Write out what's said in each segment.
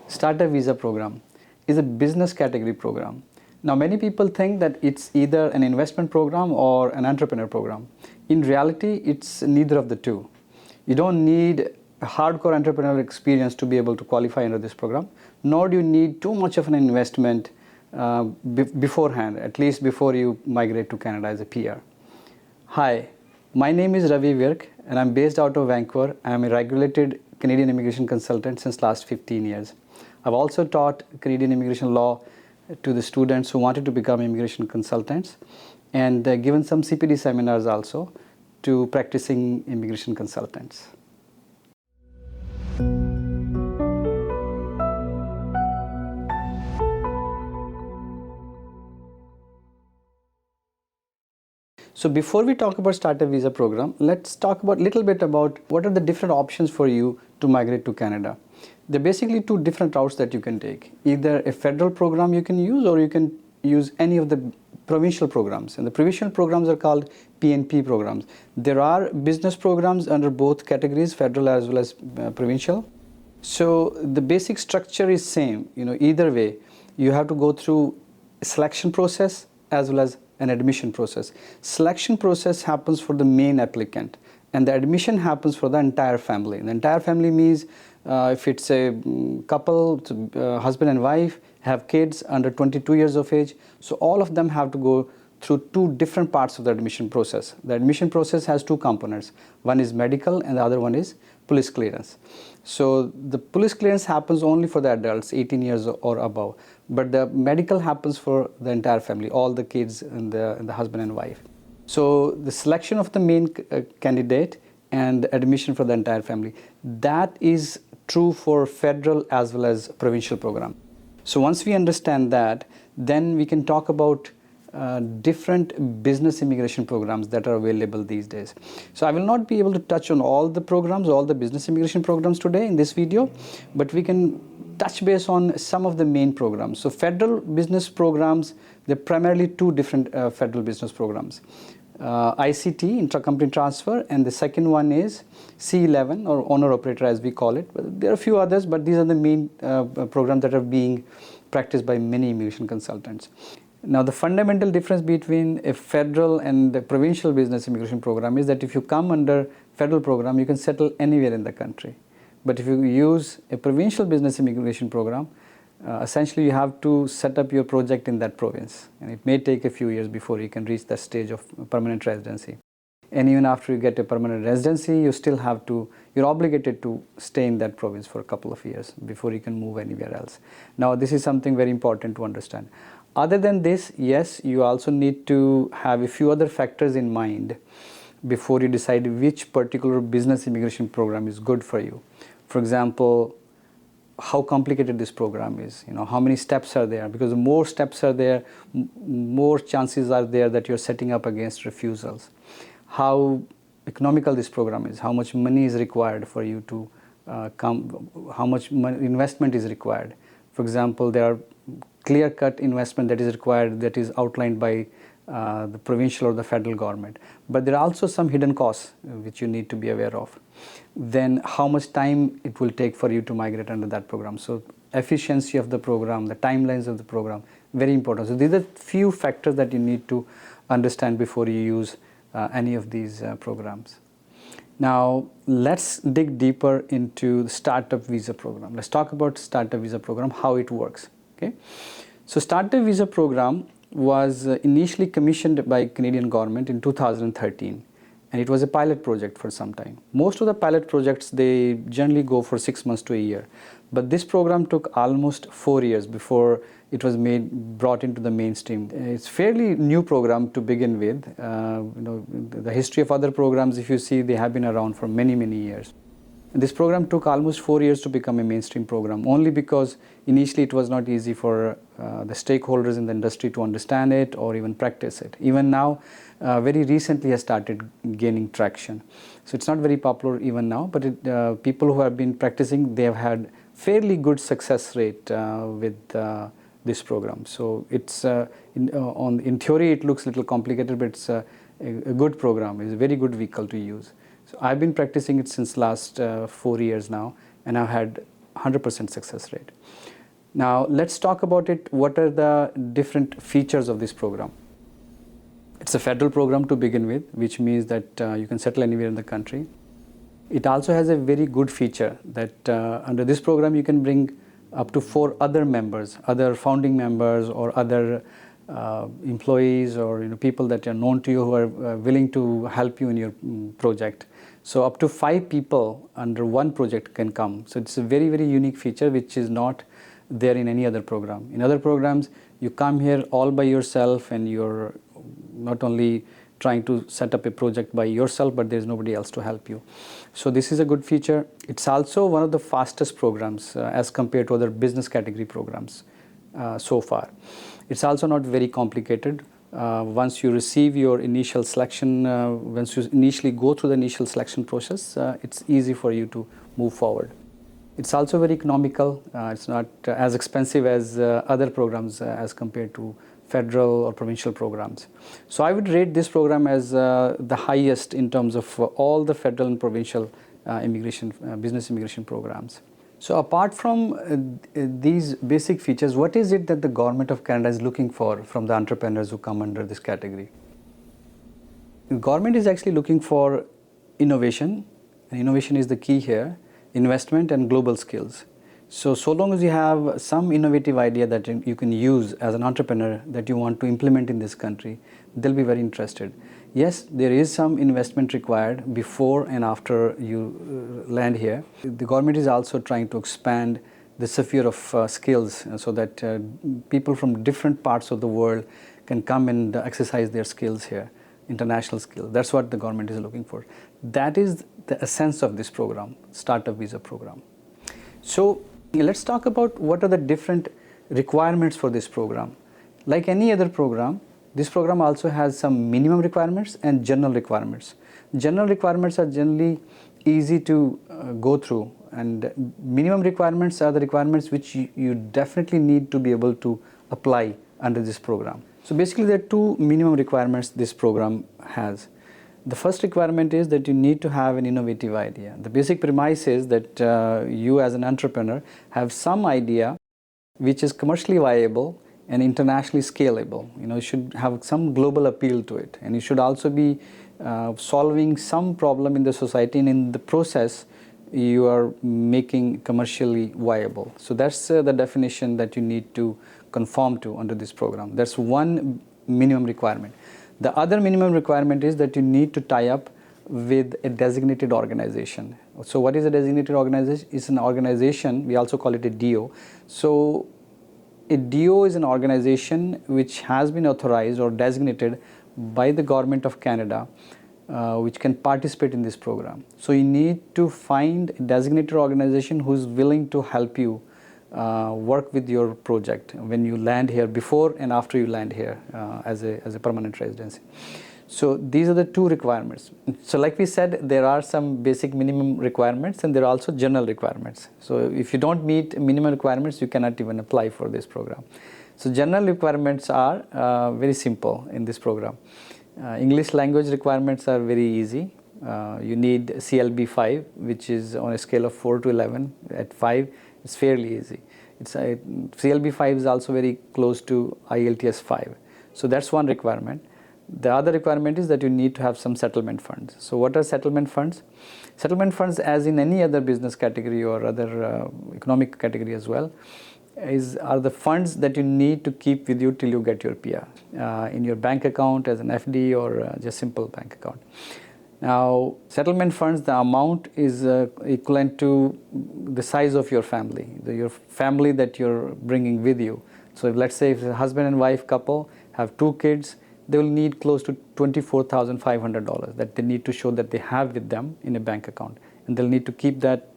Starter Visa program is a business category program. Now, many people think that it's either an investment program or an entrepreneur program. In reality, it's neither of the two. You don't need a hardcore entrepreneurial experience to be able to qualify under this program, nor do you need too much of an investment beforehand, at least before you migrate to Canada as a PR. Hi, my name is Ravi Virk and I'm based out of Vancouver. I'm a regulated Canadian immigration consultant since last 15 years. I've also taught Canadian immigration law to the students who wanted to become immigration consultants, and given some CPD seminars also to practicing immigration consultants. So before we talk about Starter Visa program, let's talk about little bit about what are the different options for you to migrate to Canada. There are basically two different routes that you can take. Either a federal program you can use, or you can use any of the provincial programs. And the provincial programs are called PNP programs. There are business programs under both categories, federal as well as provincial. So the basic structure is same. Either way, you have to go through a selection process as well as an admission process. Selection process happens for the main applicant, and the admission happens for the entire family. The entire family means if it's a couple, husband and wife, have kids under 22 years of age, so all of them have to go through two different parts of the admission process. The admission process has two components. One is medical and the other one is police clearance. So the police clearance happens only for the adults, 18 years or above, but the medical happens for the entire family, all the kids and the husband and wife. So the selection of the main candidate and admission for the entire family, that is true for federal as well as provincial program. So once we understand that, then we can talk about different business immigration programs that are available these days. So I will not be able to touch on all the programs, all the business immigration programs today in this video, but we can touch base on some of the main programs. So federal business programs, there are primarily two different federal business programs. ICT, Intra-Company Transfer, and the second one is C11, or Owner-Operator as we call it. There are a few others, but these are the main programs that are being practiced by many immigration consultants. Now, the fundamental difference between a federal and a provincial business immigration program is that if you come under federal program, you can settle anywhere in the country. But if you use a provincial business immigration program, essentially you have to set up your project in that province, and it may take a few years before you can reach that stage of permanent residency. And even after you get a permanent residency, you're obligated to stay in that province for a couple of years before you can move anywhere else. Now, this is something very important to understand. Other than this, yes, you also need to have a few other factors in mind before you decide which particular business immigration program is good for you. For example, how complicated this program is, how many steps are there, because the more steps are there, more chances are there that you're setting up against refusals. How economical this program is, how much money is required for you to come, how much investment is required. For example, there are clear-cut investment that is required that is outlined by the provincial or the federal government. But there are also some hidden costs which you need to be aware of. Then how much time it will take for you to migrate under that program. So efficiency of the program, the timelines of the program, very important. So these are few factors that you need to understand before you use any of these programs. Now, let's dig deeper into the Startup Visa program. Let's talk about Startup Visa program, how it works. Okay, so Startup Visa program was initially commissioned by Canadian government in 2013, and it was a pilot project for some time. Most of the pilot projects, they generally go for 6 months to a year, but this program took almost 4 years before it was brought into the mainstream. It's a fairly new program to begin with. The history of other programs, if you see, they have been around for many, many years. This program took almost 4 years to become a mainstream program, only because initially it was not easy for the stakeholders in the industry to understand it or even practice it. Even now, very recently has started gaining traction. So it's not very popular even now, but people who have been practicing, they have had fairly good success rate with this program. So it's in theory it looks a little complicated, but it's a good program. It's a very good vehicle to use. So I've been practicing it since last 4 years now, and I've had 100% success rate. Now let's talk about it. What are the different features of this program? It's a federal program to begin with, which means that you can settle anywhere in the country. It also has a very good feature that under this program you can bring up to 4 other members, other founding members or other employees or people that are known to you who are willing to help you in your project. So up to 5 people under one project can come. So it's a very, very unique feature which is not there in any other program. In other programs, you come here all by yourself and you're not only trying to set up a project by yourself, but there's nobody else to help you. So this is a good feature. It's also one of the fastest programs as compared to other business category programs so far. It's also not very complicated. Once you receive your initial selection, once you initially go through the initial selection process, it's easy for you to move forward. It's also very economical. It's not as expensive as other programs as compared to federal or provincial programs. So I would rate this program as the highest in terms of all the federal and provincial business immigration programs. So apart from these basic features, what is it that the Government of Canada is looking for from the entrepreneurs who come under this category? The government is actually looking for innovation, and innovation is the key here, investment and global skills. So long as you have some innovative idea that you can use as an entrepreneur that you want to implement in this country, they'll be very interested. Yes, there is some investment required before and after you land here. The government is also trying to expand the sphere of skills so that people from different parts of the world can come and exercise their skills here, international skills. That's what the government is looking for. That is the essence of this program, Startup Visa program. So let's talk about what are the different requirements for this program. Like any other program, this program also has some minimum requirements and general requirements. General requirements are generally easy to go through, and minimum requirements are the requirements which you definitely need to be able to apply under this program. So basically there are 2 minimum requirements this program has. The first requirement is that you need to have an innovative idea. The basic premise is that you as an entrepreneur have some idea which is commercially viable and internationally scalable. You should have some global appeal to it, and you should also be solving some problem in the society, and in the process you are making commercially viable. So that's the definition that you need to conform to under this program. That's one minimum requirement. The other minimum requirement is that you need to tie up with a designated organization. So what is a designated organization? It's an organization, we also call it a DO. So a DO is an organization which has been authorized or designated by the Government of Canada which can participate in this program. So you need to find a designated organization who is willing to help you work with your project when you land here, before and after you land here as a permanent residency. So these are the 2 requirements. So like we said, there are some basic minimum requirements and there are also general requirements. So if you don't meet minimum requirements, you cannot even apply for this program. So general requirements are very simple in this program. English language requirements are very easy. You need CLB 5, which is on a scale of 4 to 11. At 5, it's fairly easy. CLB 5 is also very close to IELTS 5. So that's one requirement. The other requirement is that you need to have some settlement funds. So what are settlement funds? Settlement funds, as in any other business category or other economic category as well, are the funds that you need to keep with you till you get your PR in your bank account as an FD or just simple bank account. Now, settlement funds, the amount is equivalent to the size of your family, your family that you're bringing with you. So if, let's say if a husband and wife couple have 2 kids, they will need close to $24,500 that they need to show that they have with them in a bank account, and they'll need to keep that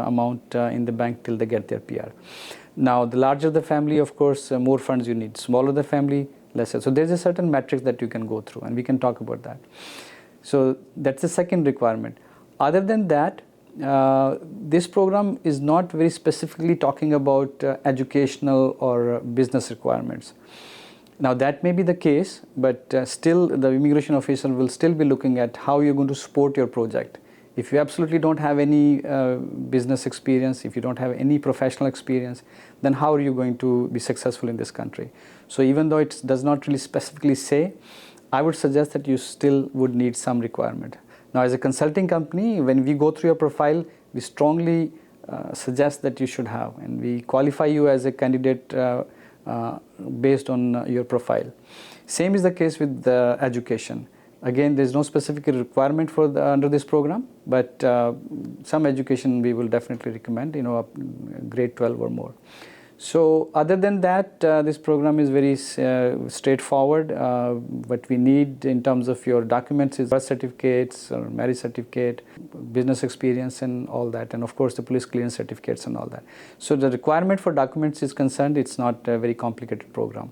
amount in the bank till they get their PR. Now, the larger the family, of course, more funds you need. Smaller the family, lesser. So there's a certain matrix that you can go through, and we can talk about that. So that's the second requirement. Other than that, this program is not very specifically talking about educational or business requirements. Now that may be the case, but still the immigration official will still be looking at how you're going to support your project. If you absolutely don't have any business experience, if you don't have any professional experience, then how are you going to be successful in this country? So even though it does not really specifically say, I would suggest that you still would need some requirement. Now, as a consulting company, when we go through your profile, we strongly suggest that you should have, and we qualify you as a candidate based on your profile. Same is the case with the education. Again, there is no specific requirement for under this program, but some education we will definitely recommend, grade 12 or more. So other than that, this program is very straightforward. What we need in terms of your documents is birth certificates or marriage certificate, business experience and all that, and of course the police clearance certificates and all that. So the requirement for documents is concerned, it's not a very complicated program.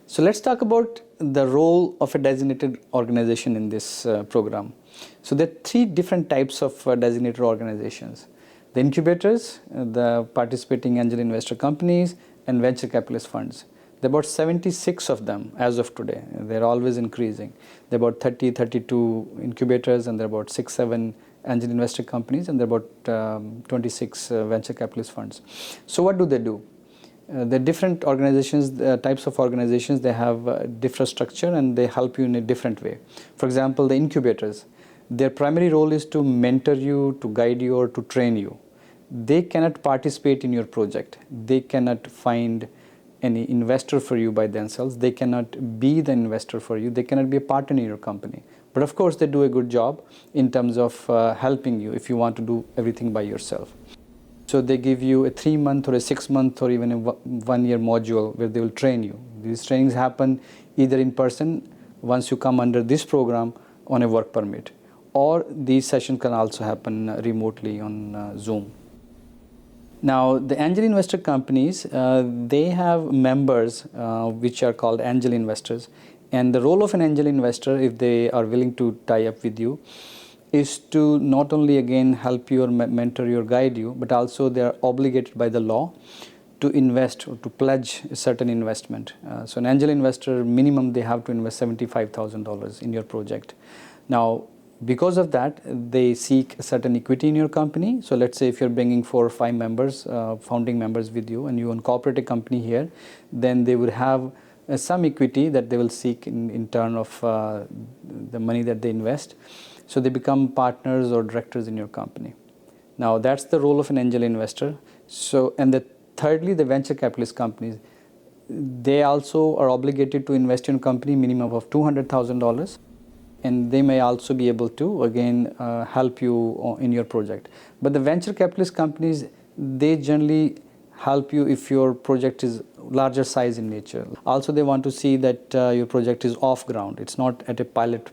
So let's talk about the role of a designated organization in this program. So there are three different types of designated organizations. The incubators, the participating angel investor companies, and venture capitalist funds. There are about 76 of them as of today. They're always increasing. There are about 30, 32 incubators, and there are about 6, 7 angel investor companies, and there are about 26 venture capitalist funds. So what do they do? The different organizations, types of organizations, they have different structure and they help you in a different way. For example, the incubators, their primary role is to mentor you, to guide you, or to train you. They cannot participate in your project. They cannot find any investor for you by themselves. They cannot be the investor for you. They cannot be a partner in your company. But of course, they do a good job in terms of helping you if you want to do everything by yourself. So they give you a 3-month or a 6-month or even a 1-year module where they will train you. These trainings happen either in person once you come under this program on a work permit, or these sessions can also happen remotely on Zoom. Now, the angel investor companies, they have members which are called angel investors, and the role of an angel investor, if they are willing to tie up with you, is to not only again help you or mentor you or guide you, but also they are obligated by the law to invest or to pledge a certain investment. So an angel investor, minimum they have to invest $75,000 in your project. Now, because of that, they seek a certain equity in your company. So let's say if you're bringing 4 or 5 members, founding members with you, and you incorporate a company here, then they would have some equity that they will seek in turn of the money that they invest. So they become partners or directors in your company. Now that's the role of an angel investor. So, and thirdly, the venture capitalist companies, they also are obligated to invest in a company minimum of $200,000. And they may also be able to again help you in your project. But the venture capitalist companies, they generally help you if your project is larger size in nature. Also, they want to see that your project is off ground. It's not at a pilot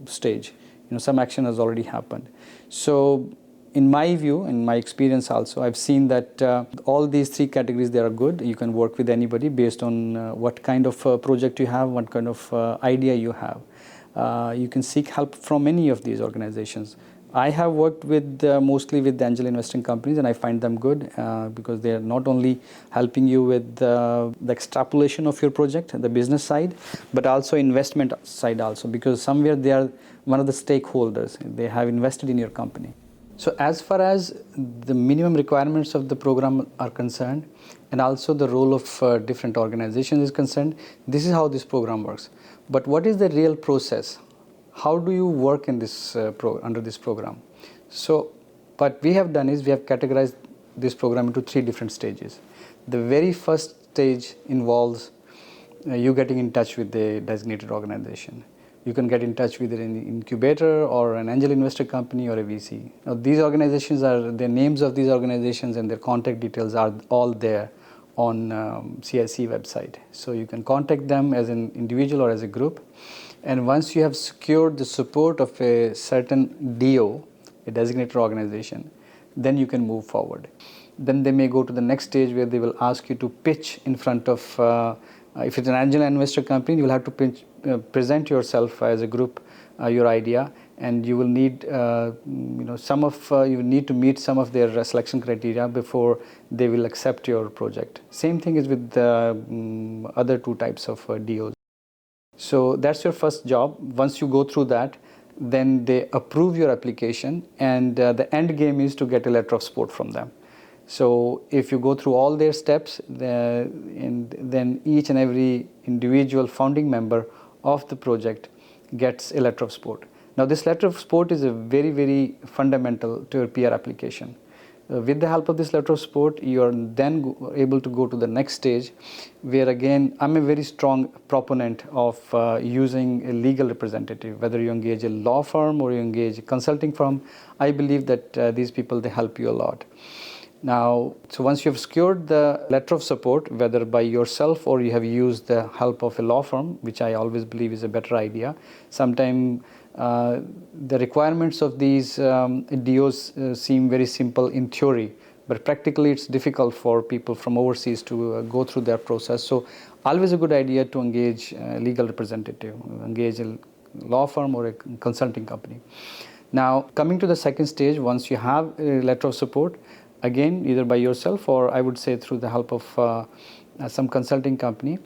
stage. Some action has already happened. So in my view, in my experience also, I've seen that all these 3 categories, they are good. You can work with anybody based on what kind of project you have, what kind of idea you have. You can seek help from any of these organizations. I have worked with mostly with angel investing companies, and I find them good because they are not only helping you with the extrapolation of your project, the business side, but also investment side also, because somewhere they are one of the stakeholders. They have invested in your company. So as far as the minimum requirements of the program are concerned, and also the role of different organizations is concerned, this is how this program works. But what is the real process? How do you work in this under this program? So what we have done is we have categorized this program into 3 different stages. The very first stage involves you getting in touch with the designated organization. You can get in touch with an incubator or an angel investor company or a VC. Now, these organizations the names of these organizations and their contact details are all there on CIC website. So you can contact them as an individual or as a group. And once you have secured the support of a certain DO, a designated organization, then you can move forward. Then they may go to the next stage where they will ask you to pitch in front of, if it's an angel investor company, you will have to present yourself as a group, your idea, and you will need, you need to meet some of their selection criteria before they will accept your project. Same thing is with the other 2 types of DOs. So that's your first job. Once you go through that, then they approve your application, and the end game is to get a letter of support from them. So if you go through all their steps, and then each and every individual founding member of the project gets a letter of support. Now this letter of support is a very, very fundamental to your PR application. With the help of this letter of support, you are then able to go to the next stage, where again, I'm a very strong proponent of using a legal representative. Whether you engage a law firm or you engage a consulting firm, I believe that these people, they help you a lot. Now, so once you have secured the letter of support, whether by yourself or you have used the help of a law firm, which I always believe is a better idea. Sometimes the requirements of these DOs seem very simple in theory, but practically it's difficult for people from overseas to go through their process. So always a good idea to engage a legal representative, engage a law firm or a consulting company. Now, coming to the second stage, once you have a letter of support, again, either by yourself or I would say through the help of some consulting company,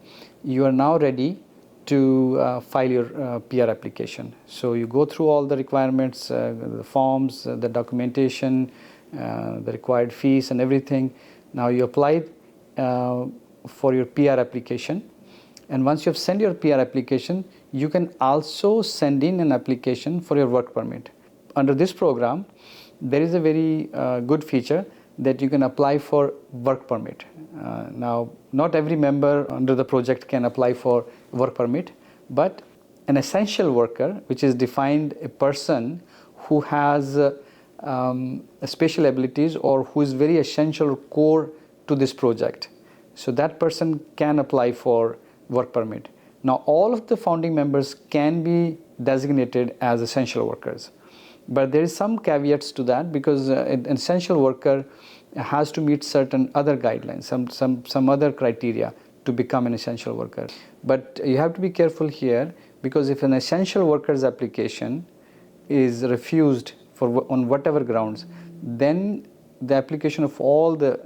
you are now ready to file your PR application. So you go through all the requirements, the forms, the documentation, the required fees and everything. Now you apply for your PR application. And once you have sent your PR application, you can also send in an application for your work permit. Under this program, there is a very good feature that you can apply for work permit. Now, not every member under the project can apply for work permit, but an essential worker, which is defined a person who has special abilities or who is very essential or core to this project. So that person can apply for work permit. Now, all of the founding members can be designated as essential workers. But there is some caveats to that, because an essential worker has to meet certain other guidelines, some other criteria to become an essential worker. But you have to be careful here, because if an essential worker's application is refused on whatever grounds, then the application of all the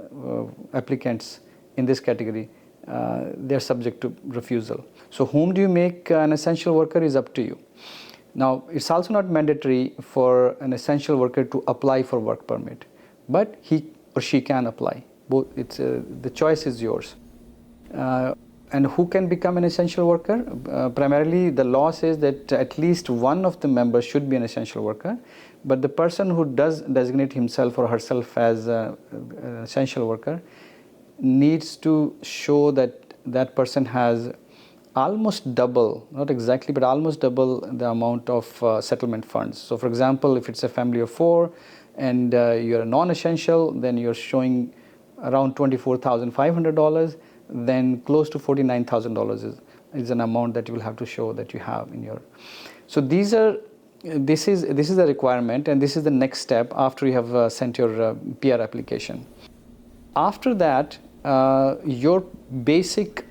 applicants in this category, they're subject to refusal. So whom do you make an essential worker is up to you. Now, it's also not mandatory for an essential worker to apply for work permit, but he or she can apply. Both, the choice is yours. And who can become an essential worker? Primarily, the law says that at least one of the members should be an essential worker, but the person who does designate himself or herself as an essential worker needs to show that that person has almost double, not exactly, but almost double the amount of settlement funds. So for example, if it's a family of 4 and you're a non-essential, then you're showing around $24,500, then close to $49,000 is an amount that you will have to show that you have in your. So this is the requirement, and this is the next step after you have sent your PR application. After that, your basic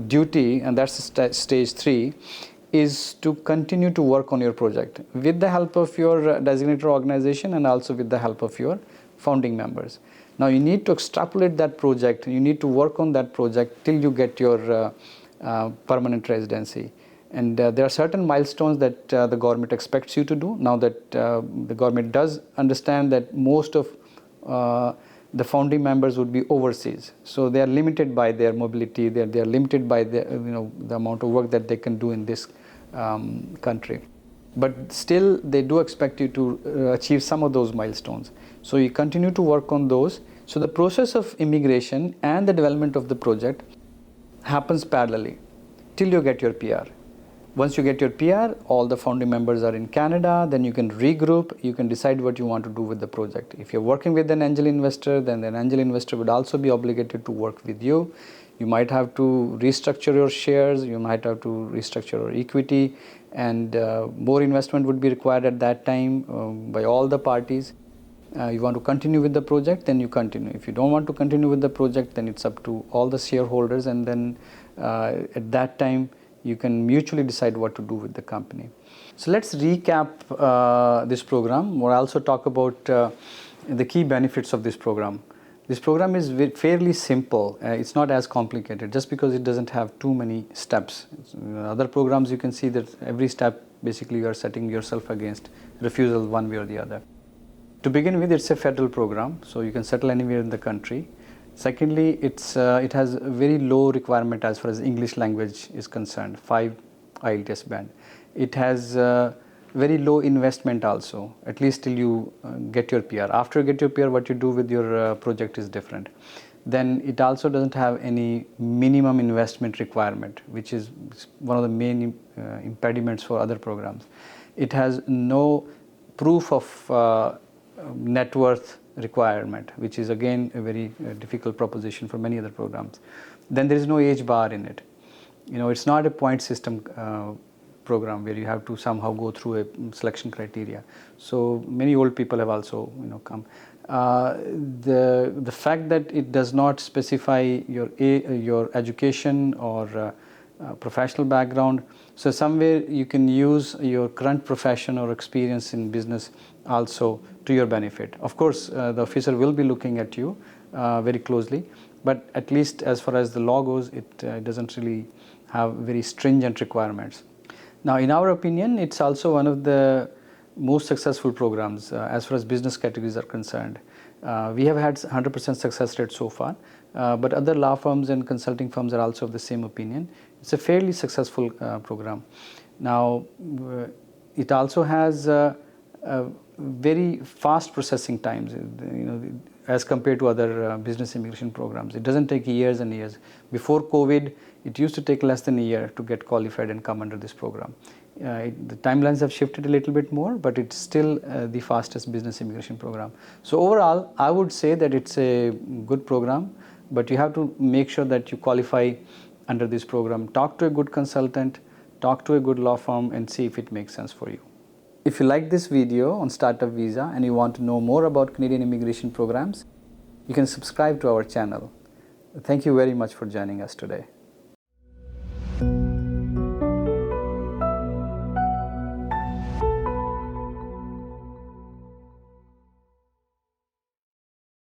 duty, and that's stage 3, is to continue to work on your project with the help of your designated organization and also with the help of your founding members. Now you need to extrapolate that project, you need to work on that project till you get your permanent residency. And there are certain milestones that the government expects you to do. Now that the government does understand that most of the founding members would be overseas, so they are limited by their mobility. They are limited by the the amount of work that they can do in this country. But still, they do expect you to achieve some of those milestones. So you continue to work on those. So the process of immigration and the development of the project happens parallelly till you get your PR. Once you get your PR, all the founding members are in Canada, then you can regroup, you can decide what you want to do with the project. If you're working with an angel investor, then an angel investor would also be obligated to work with you. You might have to restructure your shares, you might have to restructure your equity, and more investment would be required at that time by all the parties. You want to continue with the project, then you continue. If you don't want to continue with the project, then it's up to all the shareholders, and then at that time, you can mutually decide what to do with the company. So let's recap this program. We'll also talk about the key benefits of this program. This program is fairly simple. It's not as complicated just because it doesn't have too many steps. In other programs, you can see that every step basically you are setting yourself against refusal one way or the other. To begin with, it's a federal program, so you can settle anywhere in the country. Secondly, it has a very low requirement as far as English language is concerned, 5 IELTS band. It has very low investment also, at least till you get your PR. After you get your PR, what you do with your project is different. Then it also doesn't have any minimum investment requirement, which is one of the main impediments for other programs. It has no proof of net worth requirement, which is again a very difficult proposition for many other programs. Then there is no age bar in it. It's not a point system program where you have to somehow go through a selection criteria. So many old people have also come. The fact that it does not specify your education or professional background, so somewhere you can use your current profession or experience in business also to your benefit. Of course, the officer will be looking at you very closely, but at least as far as the law goes, it doesn't really have very stringent requirements. Now, in our opinion, it's also one of the most successful programs as far as business categories are concerned. We have had 100% success rate so far, but other law firms and consulting firms are also of the same opinion. It's a fairly successful program. Now, it also has very fast processing times, as compared to other business immigration programs. It doesn't take years and years. Before COVID, it used to take less than a year to get qualified and come under this program. The timelines have shifted a little bit more, but it's still the fastest business immigration program. So overall, I would say that it's a good program, but you have to make sure that you qualify under this program. Talk to a good consultant, talk to a good law firm, and see if it makes sense for you. If you like this video on Startup Visa and you want to know more about Canadian immigration programs, you can subscribe to our channel. Thank you very much for joining us today.